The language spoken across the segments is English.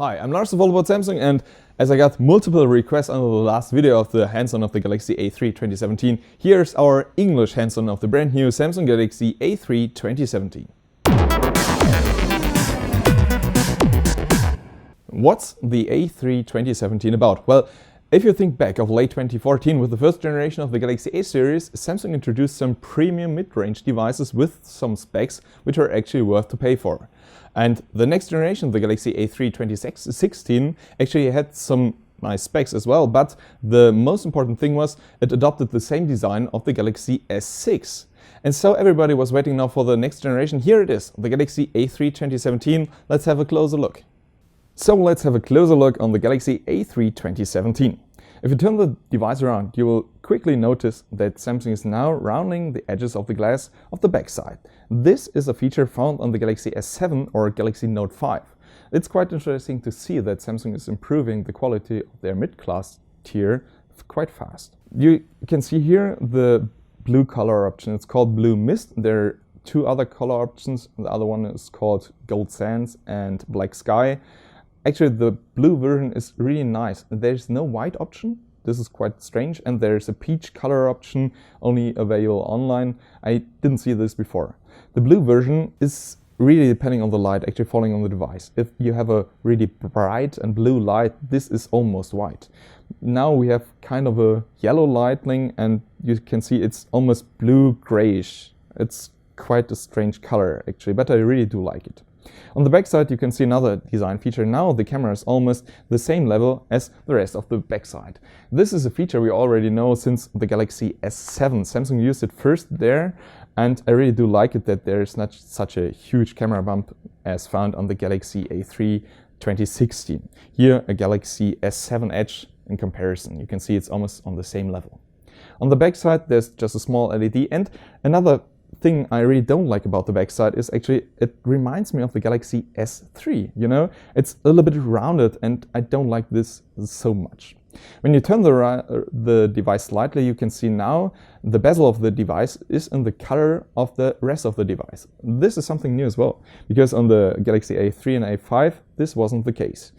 Hi, I'm Lars, all about Samsung, and as I got multiple requests under the last video of the hands-on of the Galaxy A3 2017, here's our English hands-on of the brand new Samsung Galaxy A3 2017. What's the A3 2017 about? Well, if you think back of late 2014 with the first generation of the Galaxy A series, Samsung introduced some premium mid-range devices with some specs which are actually worth to pay for. And the next generation of the Galaxy A3 2016 actually had some nice specs as well, but the most important thing was it adopted the same design of the Galaxy S6. And so everybody was waiting now for the next generation. Here it is, the Galaxy A3 2017. Let's have a closer look. So let's have a closer look on the Galaxy A3 2017. If you turn the device around, you will quickly notice that Samsung is now rounding the edges of the glass of the back side. This is a feature found on the Galaxy S7 or Galaxy Note 5. It's quite interesting to see that Samsung is improving the quality of their mid-class tier quite fast. You can see here the blue color option. It's called Blue Mist. There are two other color options. The other one is called Gold Sands and Black Sky. Actually, the blue version is really nice. There's no white option. This is quite strange. And there's a peach color option, only available online. I didn't see this before. The blue version is really depending on the light actually falling on the device. If you have a really bright and blue light, this is almost white. Now we have kind of a yellow lightning, and you can see it's almost blue-grayish. It's quite a strange color actually, but I really do like it. On the back side you can see another design feature. Now the camera is almost the same level as the rest of the back side. This is a feature we already know since the Galaxy S7. Samsung used it first there, and I really do like it that there is not such a huge camera bump as found on the Galaxy A3 2016. Here a Galaxy S7 Edge in comparison. You can see it's almost on the same level. On the back side there's just a small LED, and another thing I really don't like about the backside is actually it reminds me of the Galaxy S3, you know? It's a little bit rounded and I don't like this so much. When you turn the device slightly, you can see now the bezel of the device is in the color of the rest of the device. This is something new as well, because on the Galaxy A3 and A5 this wasn't the case.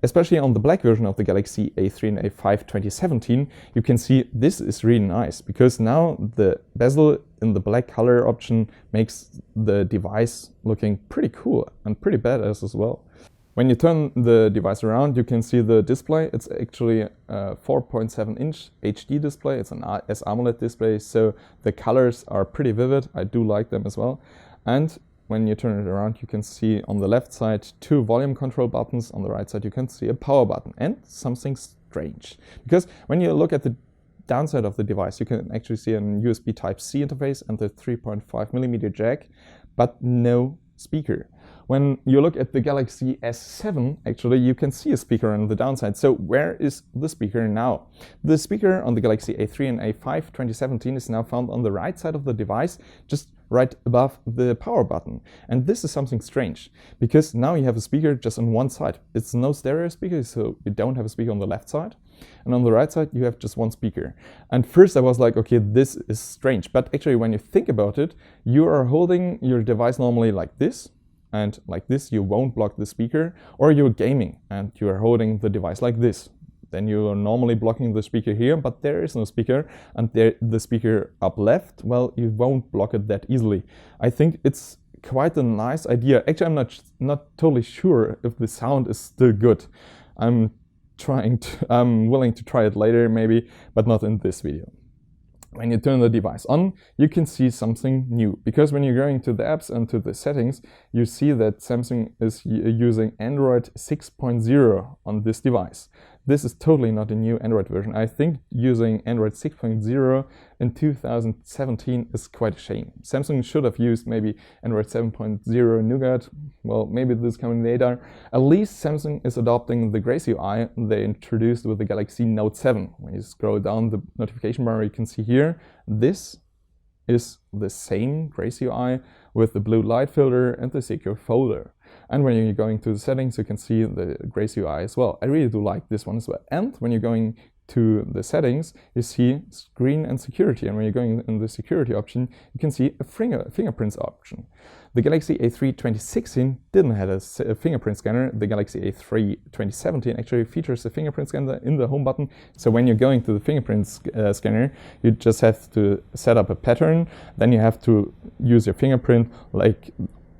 Especially on the black version of the Galaxy A3 and A5 2017, you can see this is really nice, because now the bezel in the black color option makes the device looking pretty cool and pretty badass as well. When you turn the device around, you can see the display. It's actually a 4.7-inch HD display. It's an AMOLED display, so the colors are pretty vivid. I do like them as well. And when you turn it around, you can see on the left side two volume control buttons. On the right side, you can see a power button and something strange. Because when you look at the downside of the device, you can actually see a USB Type-C interface and the 3.5mm jack, but no speaker. When you look at the Galaxy S7, actually, you can see a speaker on the downside. So where is the speaker now? The speaker on the Galaxy A3 and A5 2017 is now found on the right side of the device, just right above the power button. And this is something strange, because now you have a speaker just on one side. It's no stereo speaker, so you don't have a speaker on the left side. And on the right side, you have just one speaker. And first I was like, okay, this is strange. But actually, when you think about it, you are holding your device normally like this. And like this, you won't block the speaker, or you're gaming and you are holding the device like this. Then you are normally blocking the speaker here, but there is no speaker, and the speaker up left, well, you won't block it that easily. I think it's quite a nice idea. Actually, I'm not totally sure if the sound is still good. I'm willing to try it later maybe, but not in this video. When you turn the device on, you can see something new, because when you're going to the apps and to the settings, you see that Samsung is using Android 6.0 on this device. This is totally not a new Android version. I think using Android 6.0 in 2017 is quite a shame. Samsung should have used maybe Android 7.0 Nougat. Well, maybe this is coming later. At least Samsung is adopting the Grace UI they introduced with the Galaxy Note 7. When you scroll down the notification bar, you can see here, this is the same Grace UI with the blue light filter and the secure folder. And when you're going to the settings, you can see the Grace UI as well. I really do like this one as well. And when you're going to the settings, you see screen and security. And when you're going in the security option, you can see a fingerprints option. The Galaxy A3 2016 didn't have a fingerprint scanner. The Galaxy A3 2017 actually features a fingerprint scanner in the home button. So when you're going to the fingerprint scanner, you just have to set up a pattern. Then you have to use your fingerprint like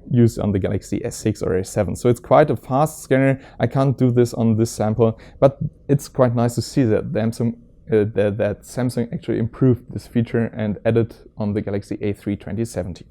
used on the Galaxy S6 or S7. So it's quite a fast scanner. I can't do this on this sample, but it's quite nice to see that that Samsung actually improved this feature and added on the Galaxy A3 2017.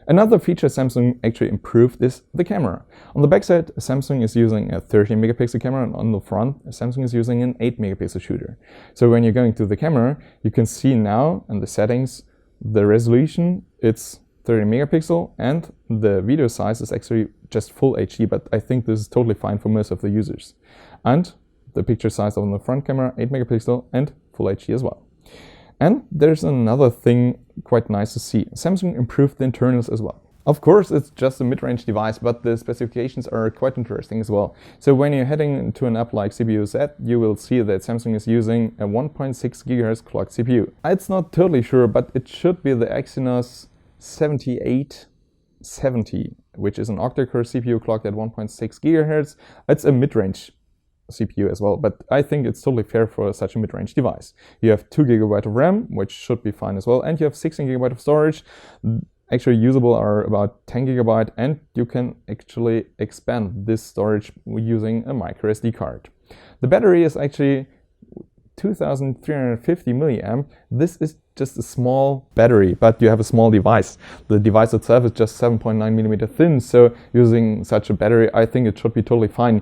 Another feature Samsung actually improved is the camera. On the backside, Samsung is using a 13 megapixel camera, and on the front, Samsung is using an 8 megapixel shooter. So when you're going to the camera, you can see now in the settings, the resolution, it's 30 megapixel, and the video size is actually just full HD, but I think this is totally fine for most of the users. And the picture size on the front camera, 8 megapixel and full HD as well. And there's another thing quite nice to see. Samsung improved the internals as well. Of course, it's just a mid-range device, but the specifications are quite interesting as well. So when you're heading to an app like CPU Z, you will see that Samsung is using a 1.6 GHz clock CPU. It's not totally sure, but it should be the Exynos 7870, which is an octa-core CPU clocked at 1.6 GHz. It's a mid-range CPU as well, but I think it's totally fair for such a mid-range device. You have 2 GB of RAM, which should be fine as well, and you have 16 GB of storage. Actually usable are about 10 GB, and you can actually expand this storage using a micro SD card. The battery is actually 2350 milliamp. This is just a small battery, but you have a small device. The device itself is just 7.9 millimeter thin, so using such a battery, I think it should be totally fine,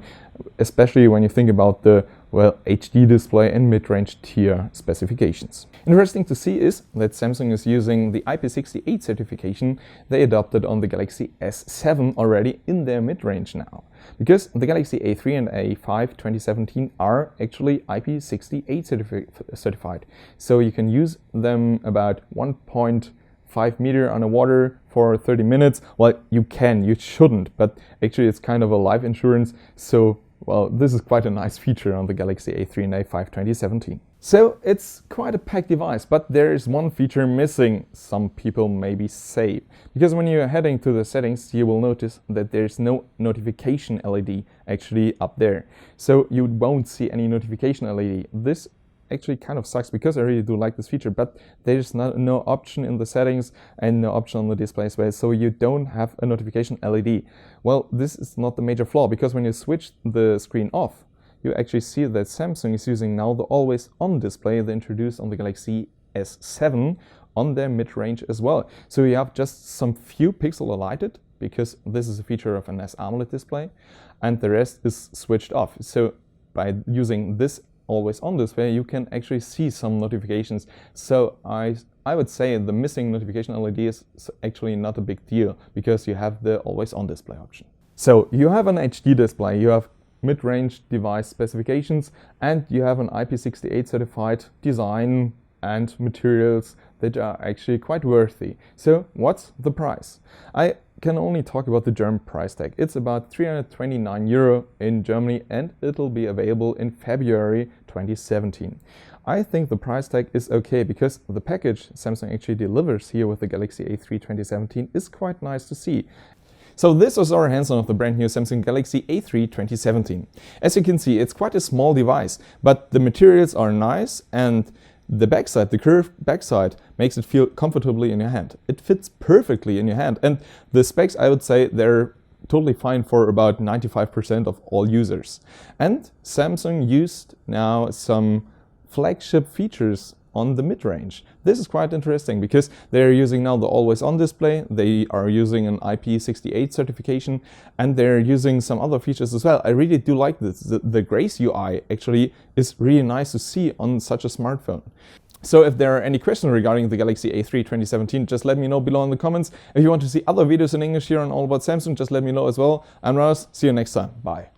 especially when you think about the HD display and mid-range tier specifications. Interesting to see is that Samsung is using the IP68 certification they adopted on the Galaxy S7 already in their mid-range now. Because the Galaxy A3 and A5 2017 are actually IP68 certified. So you can use them about 1.5 meter underwater for 30 minutes. Well, you shouldn't, but actually it's kind of a life insurance. So, well, this is quite a nice feature on the Galaxy A3 and A5 2017. So it's quite a packed device, but there is one feature missing, some people maybe say. Because when you're heading to the settings, you will notice that there's no notification LED actually up there. So you won't see any notification LED. This actually kind of sucks because I really do like this feature, but there's no option in the settings and no option on the display space, so you don't have a notification LED. Well, this is not the major flaw, because when you switch the screen off, you actually see that Samsung is using now the always on display they introduced on the Galaxy S7 on their mid-range as well. So you have just some few pixels lighted, because this is a feature of an S AMOLED display, and the rest is switched off. So by using this always on display, you can actually see some notifications. So I would say the missing notification LED is actually not a big deal, because you have the always on display option. So you have an HD display, you have mid-range device specifications, and you have an IP68 certified design and materials that are actually quite worthy. So what's the price? I can only talk about the German price tag. It's about 329 euro in Germany, and it'll be available in February 2017. I think the price tag is okay, because the package Samsung actually delivers here with the Galaxy A3 2017 is quite nice to see. So this was our hands-on of the brand new Samsung Galaxy A3 2017. As you can see, it's quite a small device, but the materials are nice, and the backside, the curved backside, makes it feel comfortably in your hand. It fits perfectly in your hand, and the specs, I would say, they're totally fine for about 95% of all users. And Samsung used now some flagship features on the mid-range. This is quite interesting, because they're using now the always-on display, they are using an IP68 certification, and they're using some other features as well. I really do like this. The Grace UI actually is really nice to see on such a smartphone. So if there are any questions regarding the Galaxy A3 2017, just let me know below in the comments. If you want to see other videos in English here on All About Samsung, just let me know as well. I'm Ross, see you next time, bye.